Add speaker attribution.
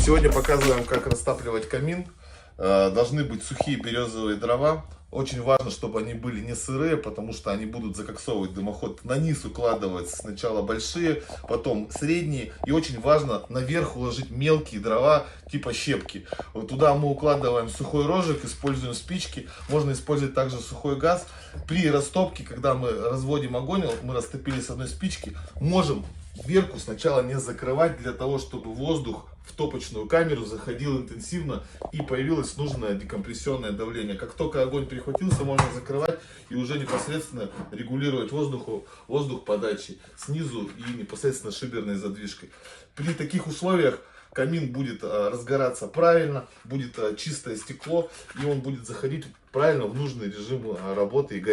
Speaker 1: Сегодня показываем, как растапливать камин. Должны быть сухие березовые дрова. Очень важно, чтобы они были не сырые, потому что они будут закоксовывать дымоход. На низ укладывать сначала большие, потом средние. И очень важно наверх уложить мелкие дрова, типа щепки. Вот туда мы укладываем сухой рожек, используем спички. Можно использовать также сухой газ. При растопке, когда мы разводим огонь, мы растопили с одной спички, можем дверку сначала не закрывать, для того, чтобы воздух в топочную камеру заходил интенсивно и появилось нужное декомпрессионное давление. Как только огонь прихватился, можно закрывать и уже непосредственно регулировать воздух подачи снизу и непосредственно шиберной задвижкой. При таких условиях камин будет разгораться правильно, будет чистое стекло, и он будет заходить правильно в нужный режим работы и горения.